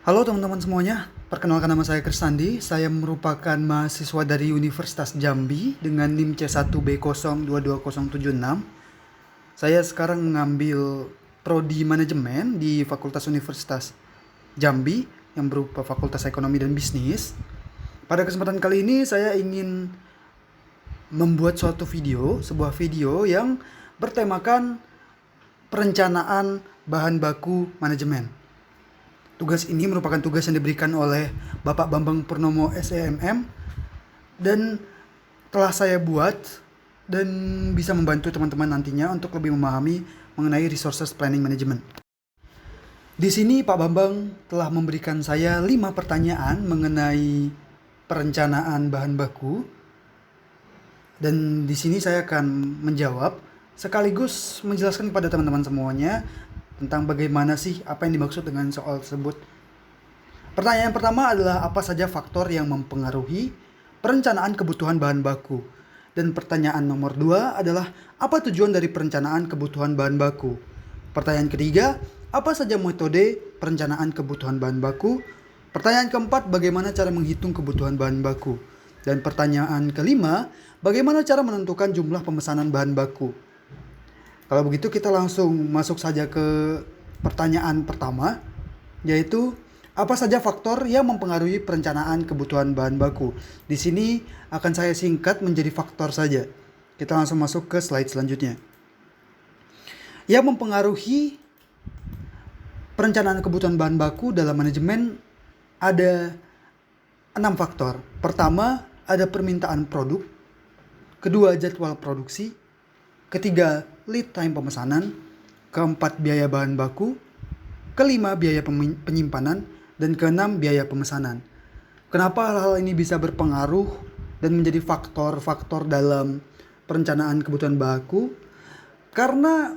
Halo teman-teman semuanya, perkenalkan nama saya Krisandi. Saya merupakan mahasiswa dari Universitas Jambi dengan NIM C1B022076. Saya sekarang mengambil prodi manajemen di Fakultas Universitas Jambi yang berupa Fakultas Ekonomi dan Bisnis. Pada kesempatan kali ini saya ingin membuat sebuah video yang bertemakan perencanaan bahan baku manajemen. Tugas ini merupakan tugas yang diberikan oleh Bapak Bambang Purnomo SEMM dan telah saya buat dan bisa membantu teman-teman nantinya untuk lebih memahami mengenai resources planning management. Di sini Pak Bambang telah memberikan saya 5 pertanyaan mengenai perencanaan bahan baku dan di sini saya akan menjawab sekaligus menjelaskan kepada teman-teman semuanya tentang bagaimana sih apa yang dimaksud dengan soal tersebut. Pertanyaan pertama adalah apa saja faktor yang mempengaruhi perencanaan kebutuhan bahan baku. Dan pertanyaan nomor 2 adalah apa tujuan dari perencanaan kebutuhan bahan baku. Pertanyaan ketiga, apa saja metode perencanaan kebutuhan bahan baku. Pertanyaan keempat, bagaimana cara menghitung kebutuhan bahan baku. Dan pertanyaan kelima, bagaimana cara menentukan jumlah pemesanan bahan baku. Kalau begitu kita langsung masuk saja ke pertanyaan pertama, yaitu apa saja faktor yang mempengaruhi perencanaan kebutuhan bahan baku. Di sini akan saya singkat menjadi faktor saja. Kita langsung masuk ke slide selanjutnya. Yang mempengaruhi perencanaan kebutuhan bahan baku dalam manajemen ada 6 faktor. Pertama, ada permintaan produk. Kedua, jadwal produksi. Ketiga, lead time pemesanan. Keempat, biaya bahan baku. Kelima, biaya penyimpanan. Dan keenam, biaya pemesanan. Kenapa hal-hal ini bisa berpengaruh dan menjadi faktor-faktor dalam perencanaan kebutuhan baku? Karena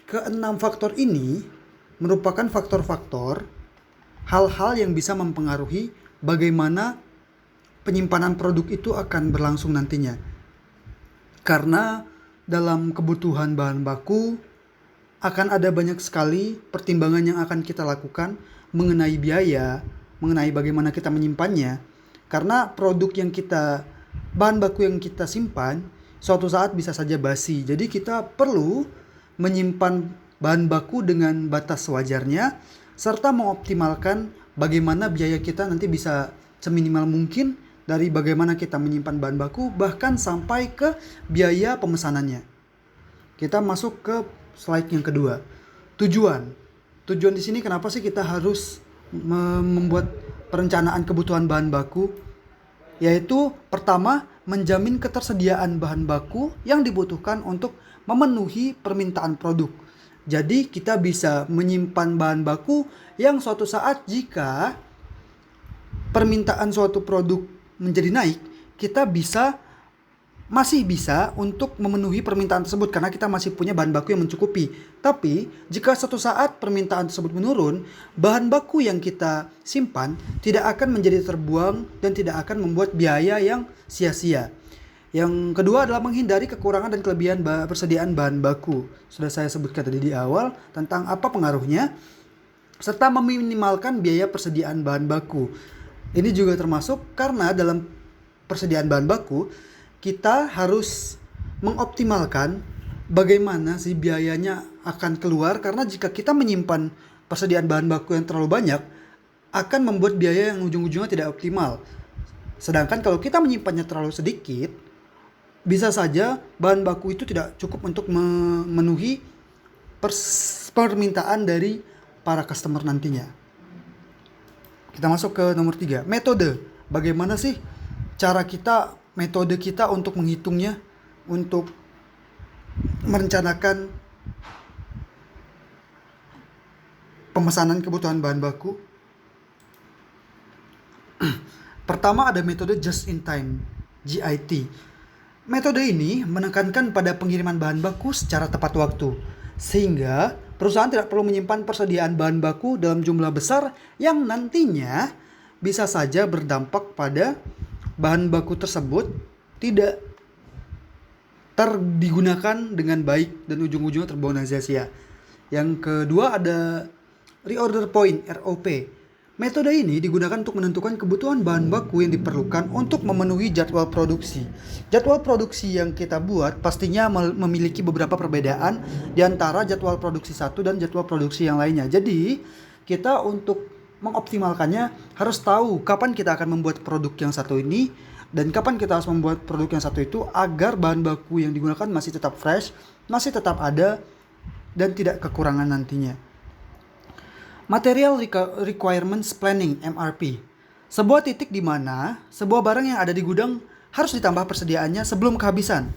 keenam faktor ini merupakan faktor-faktor hal-hal yang bisa mempengaruhi bagaimana penyimpanan produk itu akan berlangsung nantinya. Karena dalam kebutuhan bahan baku akan ada banyak sekali pertimbangan yang akan kita lakukan mengenai biaya, mengenai bagaimana kita menyimpannya. Karena bahan baku yang kita simpan suatu saat bisa saja basi. Jadi kita perlu menyimpan bahan baku dengan batas sewajarnya serta mengoptimalkan bagaimana biaya kita nanti bisa seminimal mungkin dari bagaimana kita menyimpan bahan baku bahkan sampai ke biaya pemesanannya. Kita masuk ke slide yang kedua. Tujuan di sini kenapa sih kita harus membuat perencanaan kebutuhan bahan baku? Yaitu pertama, menjamin ketersediaan bahan baku yang dibutuhkan untuk memenuhi permintaan produk. Jadi kita bisa menyimpan bahan baku yang suatu saat jika permintaan suatu produk menjadi naik, kita masih bisa untuk memenuhi permintaan tersebut karena kita masih punya bahan baku yang mencukupi. Tapi jika suatu saat permintaan tersebut menurun, bahan baku yang kita simpan tidak akan menjadi terbuang dan tidak akan membuat biaya yang sia-sia. Yang kedua adalah menghindari kekurangan dan kelebihan persediaan bahan baku. Sudah saya sebutkan tadi di awal tentang apa pengaruhnya, serta meminimalkan biaya persediaan bahan baku. Ini juga termasuk karena dalam persediaan bahan baku, kita harus mengoptimalkan bagaimana sih biayanya akan keluar. Karena jika kita menyimpan persediaan bahan baku yang terlalu banyak, akan membuat biaya yang ujung-ujungnya tidak optimal. Sedangkan kalau kita menyimpannya terlalu sedikit, bisa saja bahan baku itu tidak cukup untuk memenuhi permintaan dari para customer nantinya. Kita masuk ke nomor 3, metode. Bagaimana sih metode kita untuk menghitungnya, untuk merencanakan pemesanan kebutuhan bahan baku? Pertama ada metode just in time, JIT. Metode ini menekankan pada pengiriman bahan baku secara tepat waktu, sehingga perusahaan tidak perlu menyimpan persediaan bahan baku dalam jumlah besar yang nantinya bisa saja berdampak pada bahan baku tersebut tidak digunakan dengan baik dan ujung-ujungnya terbuang dengan sia-sia. Yang kedua ada reorder point, ROP. Metode ini digunakan untuk menentukan kebutuhan bahan baku yang diperlukan untuk memenuhi jadwal produksi. Jadwal produksi yang kita buat pastinya memiliki beberapa perbedaan di antara jadwal produksi satu dan jadwal produksi yang lainnya. Jadi, kita untuk mengoptimalkannya harus tahu kapan kita akan membuat produk yang satu ini dan kapan kita harus membuat produk yang satu itu agar bahan baku yang digunakan masih tetap fresh, masih tetap ada dan tidak kekurangan nantinya. Material Requirements Planning (MRP). Sebuah titik di mana sebuah barang yang ada di gudang harus ditambah persediaannya sebelum kehabisan.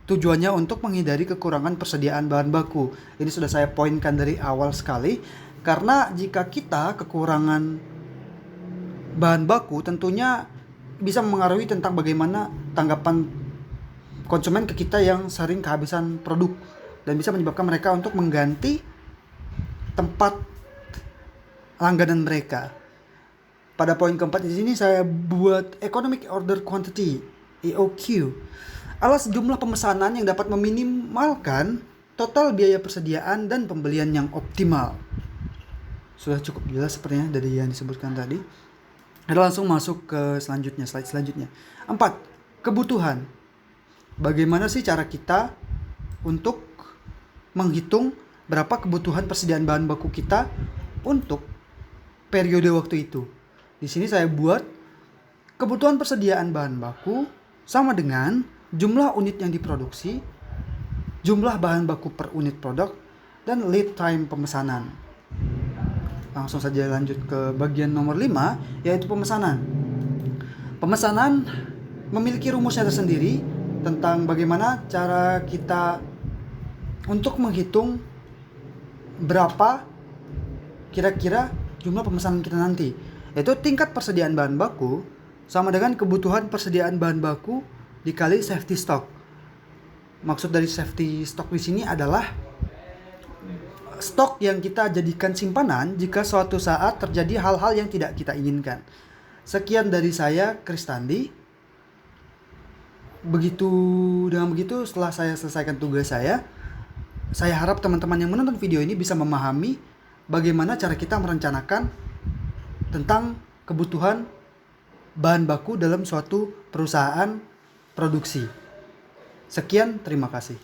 Tujuannya untuk menghindari kekurangan persediaan bahan baku. Ini sudah saya poinkan dari awal sekali. Karena jika kita kekurangan bahan baku tentunya bisa mempengaruhi tentang bagaimana tanggapan konsumen ke kita yang sering kehabisan produk. Dan bisa menyebabkan mereka untuk mengganti tempat langganan mereka. Pada poin keempat di sini saya buat Economic Order Quantity (EOQ) adalah jumlah pemesanan yang dapat meminimalkan total biaya persediaan dan pembelian yang optimal. Sudah cukup jelas sepertinya dari yang disebutkan tadi. Kita langsung masuk ke slide selanjutnya. 4. Kebutuhan. Bagaimana sih cara kita untuk menghitung berapa kebutuhan persediaan bahan baku kita untuk periode waktu itu. Di sini saya buat kebutuhan persediaan bahan baku sama dengan jumlah unit yang diproduksi, jumlah bahan baku per unit produk, dan lead time pemesanan. Langsung saja lanjut ke bagian nomor 5, yaitu pemesanan. Pemesanan memiliki rumusnya tersendiri tentang bagaimana cara kita untuk menghitung berapa kira-kira jumlah pemesanan kita nanti, yaitu tingkat persediaan bahan baku sama dengan kebutuhan persediaan bahan baku dikali safety stock. Maksud dari safety stock di sini adalah stok yang kita jadikan simpanan jika suatu saat terjadi hal-hal yang tidak kita inginkan. Sekian dari saya, Kristandi. Dengan begitu setelah saya selesaikan tugas saya harap teman-teman yang menonton video ini bisa memahami bagaimana cara kita merencanakan tentang kebutuhan bahan baku dalam suatu perusahaan produksi. Sekian, terima kasih.